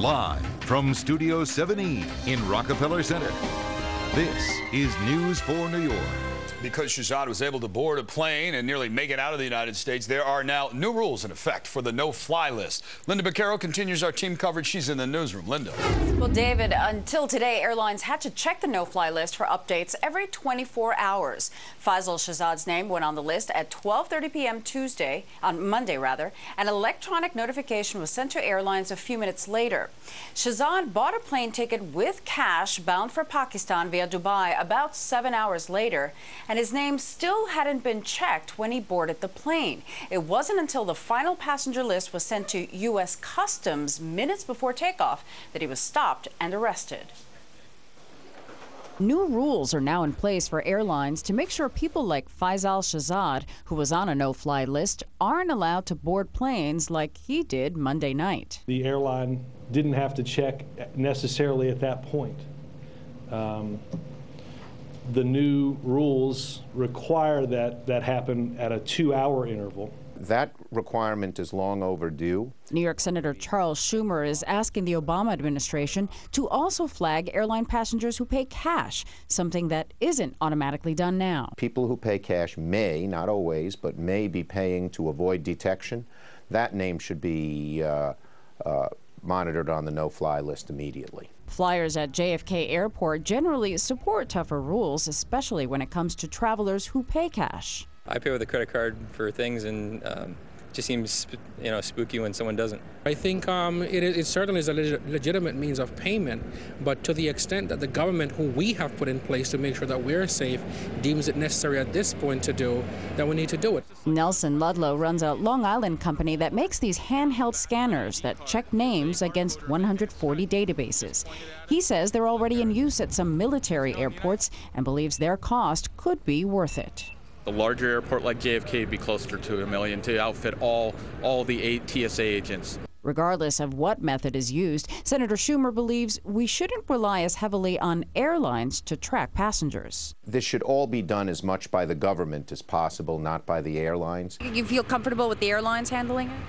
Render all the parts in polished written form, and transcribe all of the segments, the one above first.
Live from Studio 7E in Rockefeller Center, this is News 4 New York. Because Shahzad was able to board a plane and nearly make it out of the United States, there are now new rules in effect for the no-fly list. Linda Baccaro continues our team coverage. She's in the newsroom. Linda. Well, David, until today, airlines had to check the no-fly list for updates every 24 hours. Faisal Shahzad's name went on the list at 12:30 p.m. Monday, An electronic notification was sent to airlines a few minutes later. Shahzad bought a plane ticket with cash bound for Pakistan via Dubai about 7 hours later, and his name still hadn't been checked when he boarded the plane. It wasn't until the final passenger list was sent to U.S. Customs minutes before takeoff that he was stopped and arrested. New rules are now in place for airlines to make sure people like Faisal Shahzad, who was on a no-fly list, aren't allowed to board planes like he did Monday night. The airline didn't have to check necessarily at that point. The new rules require that happen at a 2-hour interval. That requirement is long overdue. New York Senator Charles Schumer is asking the Obama administration to also flag airline passengers who pay cash, something that isn't automatically done now. People who pay cash may, not always, but may be paying to avoid detection. That name should be monitored on the no-fly list immediately. Flyers at JFK Airport generally support tougher rules, especially when it comes to travelers who pay cash. I pay with a credit card for things, and it just seems, spooky when someone doesn't. I think it certainly is a legitimate means of payment, but to the extent that the government, who we have put in place to make sure that we're safe, deems it necessary at this point to do, then we need to do it. Nelson Ludlow runs a Long Island company that makes these handheld scanners that check names against 140 databases. He says they're already in use at some military airports and believes their cost could be worth it. A larger airport like JFK would be closer to $1 million to outfit all the 8 TSA agents. Regardless of what method is used, Senator Schumer believes we shouldn't rely as heavily on airlines to track passengers. This should all be done as much by the government as possible, not by the airlines. You feel comfortable with the airlines handling it?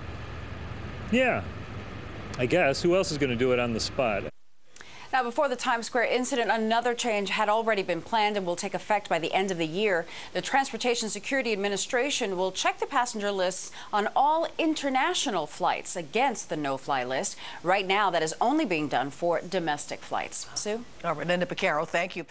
Yeah, I guess. Who else is going to do it on the spot? Now, before the Times Square incident, another change had already been planned and will take effect by the end of the year. The Transportation Security Administration will check the passenger lists on all international flights against the no-fly list. Right now, that is only being done for domestic flights. Sue? All right, Linda Baccaro, thank you.